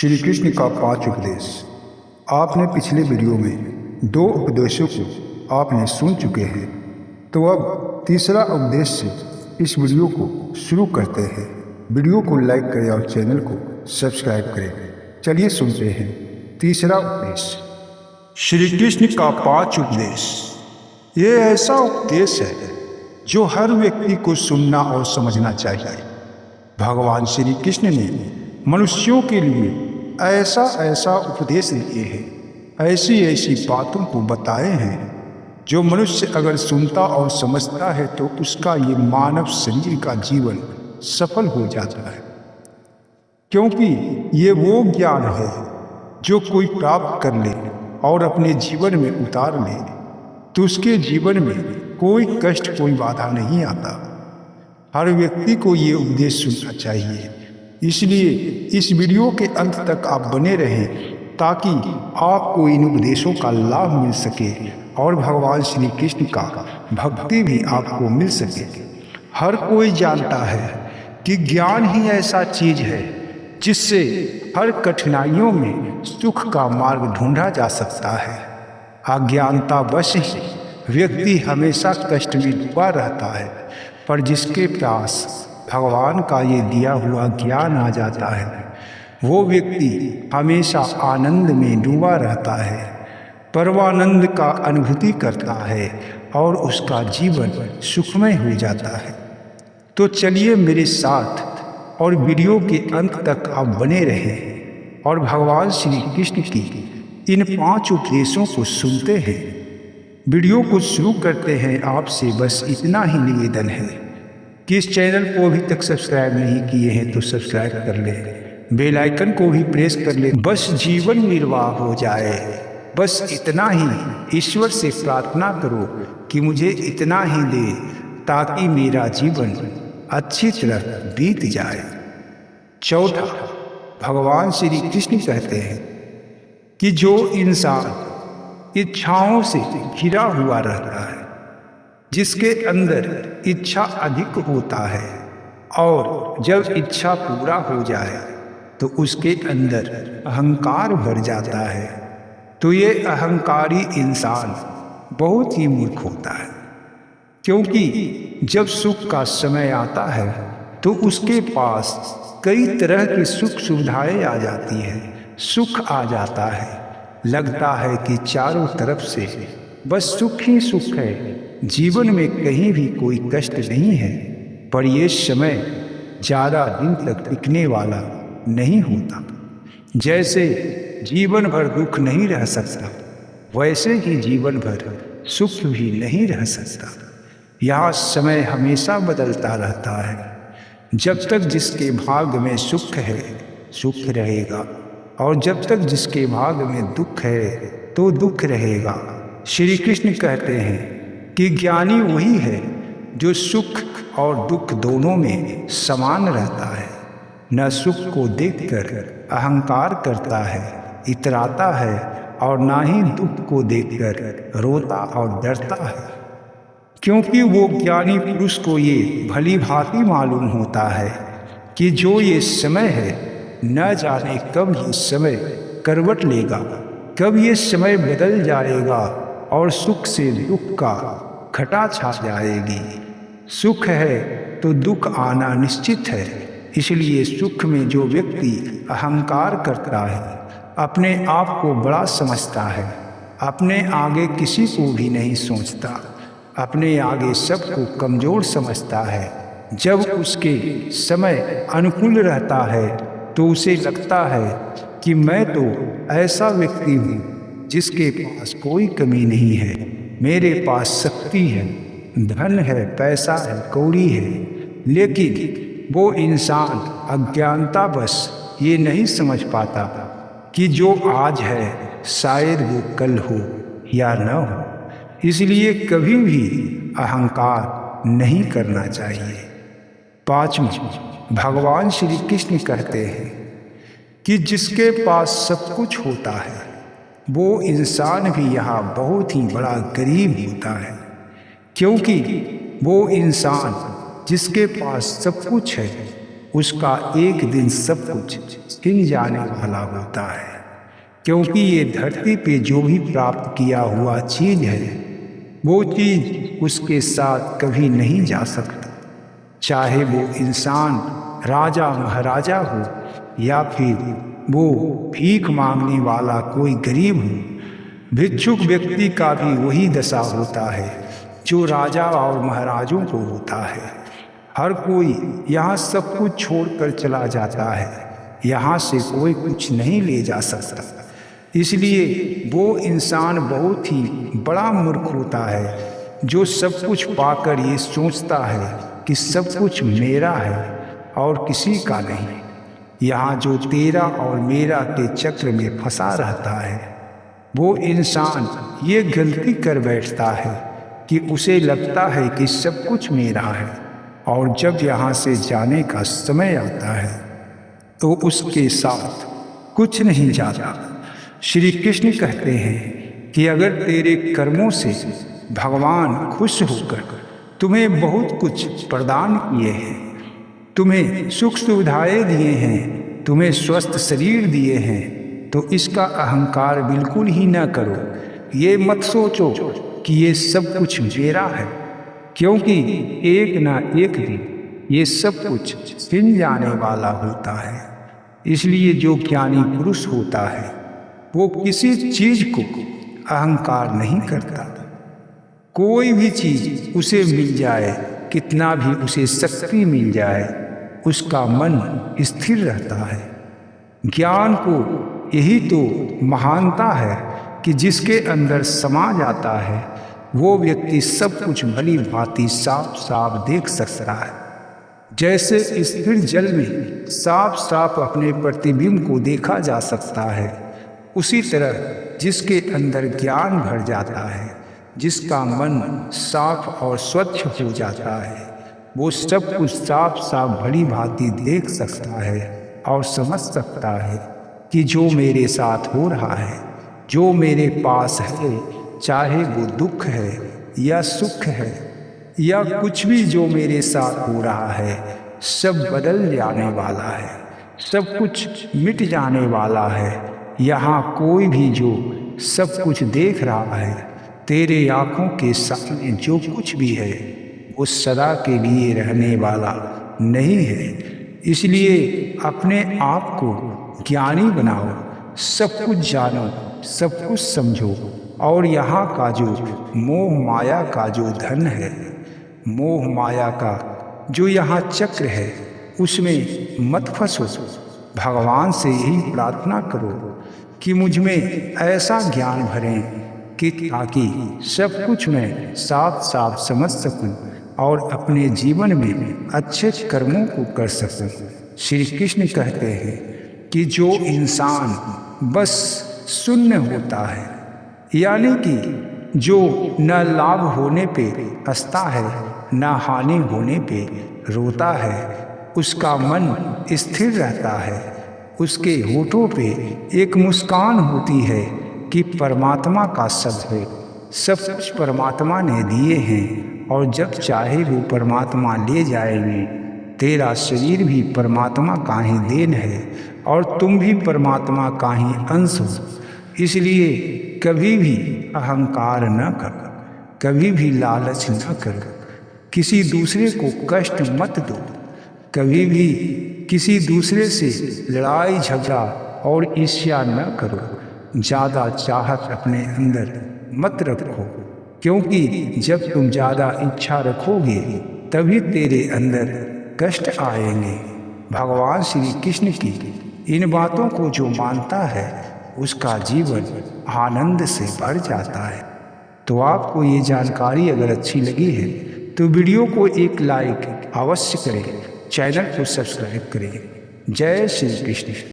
श्री कृष्ण का 5 उपदेश। आपने पिछले वीडियो में 2 उपदेशों को आपने सुन चुके हैं, तो अब तीसरा उपदेश से इस वीडियो को शुरू करते हैं। वीडियो को लाइक करें और चैनल को सब्सक्राइब करें। चलिए सुनते हैं तीसरा उपदेश। श्री कृष्ण का 5 उपदेश। ये ऐसा उपदेश है जो हर व्यक्ति को सुनना और समझना चाहिए। भगवान श्री कृष्ण ने मनुष्यों के लिए ऐसा ऐसा उपदेश दिए हैं, ऐसी ऐसी बातों को बताए हैं जो मनुष्य अगर सुनता और समझता है तो उसका ये मानव शरीर का जीवन सफल हो जाता है। क्योंकि ये वो ज्ञान है जो कोई प्राप्त कर ले और अपने जीवन में उतार ले तो उसके जीवन में कोई कष्ट, कोई बाधा नहीं आता। हर व्यक्ति को ये उपदेश सुनना चाहिए। इसलिए इस वीडियो के अंत तक आप बने रहें ताकि आपको इन उपदेशों का लाभ मिल सके और भगवान श्री कृष्ण का भक्ति भी आपको मिल सके। हर कोई जानता है कि ज्ञान ही ऐसा चीज है जिससे हर कठिनाइयों में सुख का मार्ग ढूंढा जा सकता है। अज्ञानतावश ही व्यक्ति हमेशा कष्ट में डूबा रहता है, पर जिसके पास भगवान का ये दिया हुआ ज्ञान आ जाता है वो व्यक्ति हमेशा आनंद में डूबा रहता है, परमानंद का अनुभूति करता है और उसका जीवन सुखमय हो जाता है। तो चलिए मेरे साथ और वीडियो के अंत तक आप बने रहें और भगवान श्री कृष्ण की इन 5 उपदेशों को सुनते हैं। वीडियो को शुरू करते हैं। आपसे बस इतना ही निवेदन है कि इस चैनल को अभी तक सब्सक्राइब नहीं किए हैं तो सब्सक्राइब कर लें, बेल आइकन को भी प्रेस कर लें। बस जीवन निर्वाह हो जाए, बस इतना ही ईश्वर से प्रार्थना करो कि मुझे इतना ही दे ताकि मेरा जीवन अच्छी तरह बीत जाए। चौथा, भगवान श्री कृष्ण कहते हैं कि जो इंसान इच्छाओं से घिरा हुआ रहता है, जिसके अंदर इच्छा अधिक होता है और जब इच्छा पूरा हो जाए तो उसके अंदर अहंकार भर जाता है, तो ये अहंकारी इंसान बहुत ही मूर्ख होता है। क्योंकि जब सुख का समय आता है तो उसके पास कई तरह की सुख सुविधाएं आ जाती हैं, सुख आ जाता है, लगता है कि चारों तरफ से बस सुख ही सुख है, जीवन में कहीं भी कोई कष्ट नहीं है। पर यह समय ज़्यादा दिन तक टिकने वाला नहीं होता। जैसे जीवन भर दुख नहीं रह सकता, वैसे ही जीवन भर सुख भी नहीं रह सकता। यहाँ समय हमेशा बदलता रहता है। जब तक जिसके भाग्य में सुख है सुख रहेगा, और जब तक जिसके भाग्य में दुख है तो दुख रहेगा। श्री कृष्ण कहते हैं कि ज्ञानी वही है जो सुख और दुख दोनों में समान रहता है, न सुख को देखकर अहंकार करता है, इतराता है, और ना ही दुख को देखकर रोता और डरता है। क्योंकि वो ज्ञानी पुरुष को ये भली भांति मालूम होता है कि जो ये समय है न जाने कब ये समय करवट लेगा, कब ये समय बदल जाएगा और सुख से दुख का घटा छा जाएगी। सुख है तो दुख आना निश्चित है। इसलिए सुख में जो व्यक्ति अहंकार करता है, अपने आप को बड़ा समझता है, अपने आगे किसी को भी नहीं सोचता, अपने आगे सबको कमज़ोर समझता है, जब उसके समय अनुकूल रहता है तो उसे लगता है कि मैं तो ऐसा व्यक्ति हूँ जिसके पास कोई कमी नहीं है, मेरे पास शक्ति है, धन है, पैसा है, कौड़ी है। लेकिन वो इंसान अज्ञानतावश ये नहीं समझ पाता कि जो आज है शायद वो कल हो या न हो। इसलिए कभी भी अहंकार नहीं करना चाहिए। 5वां, भगवान श्री कृष्ण कहते हैं कि जिसके पास सब कुछ होता है वो इंसान भी यहाँ बहुत ही बड़ा गरीब होता है। क्योंकि वो इंसान जिसके पास सब कुछ है उसका एक दिन सब कुछ छिन जाने वाला होता है, क्योंकि ये धरती पे जो भी प्राप्त किया हुआ चीज है वो चीज उसके साथ कभी नहीं जा सकता, चाहे वो इंसान राजा महाराजा हो या फिर वो भीख मांगने वाला कोई गरीब हो। भिक्षुक व्यक्ति का भी वही दशा होता है जो राजा और महाराजों को होता है। हर कोई यहाँ सब कुछ छोड़कर चला जाता है, यहाँ से कोई कुछ नहीं ले जा सकता। इसलिए वो इंसान बहुत ही बड़ा मूर्ख होता है जो सब कुछ पाकर ये सोचता है कि सब कुछ मेरा है और किसी का नहीं। यहाँ जो तेरा और मेरा के चक्र में फंसा रहता है वो इंसान ये गलती कर बैठता है कि उसे लगता है कि सब कुछ मेरा है, और जब यहाँ से जाने का समय आता है तो उसके साथ कुछ नहीं जाता। श्री कृष्ण कहते हैं कि अगर तेरे कर्मों से भगवान खुश होकर तुम्हें बहुत कुछ प्रदान किए हैं, तुम्हें सुख सुविधाएं दिए हैं, तुम्हें स्वस्थ शरीर दिए हैं, तो इसका अहंकार बिल्कुल ही न करो। ये मत सोचो कि ये सब कुछ मेरा है, क्योंकि एक ना एक दिन ये सब कुछ छिन जाने वाला होता है। इसलिए जो ज्ञानी पुरुष होता है वो किसी चीज को अहंकार नहीं करता। कोई भी चीज उसे मिल जाए, कितना भी उसे शक्ति मिल जाए, उसका मन स्थिर रहता है। ज्ञान को यही तो महानता है कि जिसके अंदर समा जाता है वो व्यक्ति सब कुछ भली भांति साफ साफ देख सकता है। जैसे स्थिर जल में साफ साफ अपने प्रतिबिंब को देखा जा सकता है, उसी तरह जिसके अंदर ज्ञान भर जाता है, जिसका मन साफ और स्वच्छ हो जाता है, वो सब कुछ साफ साफ भली भांति देख सकता है और समझ सकता है कि जो मेरे साथ हो रहा है, जो मेरे पास है, चाहे वो दुख है या सुख है या कुछ भी जो मेरे साथ हो रहा है, सब बदल जाने वाला है, सब कुछ मिट जाने वाला है। यहाँ कोई भी जो सब कुछ देख रहा है, तेरे आँखों के सामने जो कुछ भी है वो सदा के लिए रहने वाला नहीं है। इसलिए अपने आप को ज्ञानी बनाओ, सब कुछ जानो, सब कुछ समझो, और यहाँ का जो मोह माया का जो धन है, मोह माया का जो यहाँ चक्र है, उसमें मत फंसो। भगवान से यही प्रार्थना करो कि मुझ में ऐसा ज्ञान भरें कि ताकि सब कुछ मैं साफ साफ समझ सकूं और अपने जीवन में अच्छे कर्मों को कर सकूं। श्री कृष्ण कहते हैं कि जो इंसान बस शून्य होता है, यानी कि जो न लाभ होने पे हंसता है न हानि होने पे रोता है, उसका मन स्थिर रहता है, उसके होठों पे एक मुस्कान होती है कि परमात्मा का सब है, सब कुछ परमात्मा ने दिए हैं और जब चाहे वो परमात्मा ले जाएंगे। तेरा शरीर भी परमात्मा का ही देन है और तुम भी परमात्मा का ही अंश हो। इसलिए कभी भी अहंकार न कर, कभी भी लालच न कर, किसी दूसरे को कष्ट मत दो, कभी भी किसी दूसरे से लड़ाई झगड़ा और ईर्ष्या न करो। ज़्यादा चाहत अपने अंदर मत रखो, क्योंकि जब तुम ज़्यादा इच्छा रखोगे तभी तेरे अंदर कष्ट आएंगे। भगवान श्री कृष्ण की इन बातों को जो मानता है उसका जीवन आनंद से भर जाता है। तो आपको ये जानकारी अगर अच्छी लगी है तो वीडियो को एक लाइक अवश्य करें, चैनल को सब्सक्राइब करें। जय श्री कृष्ण।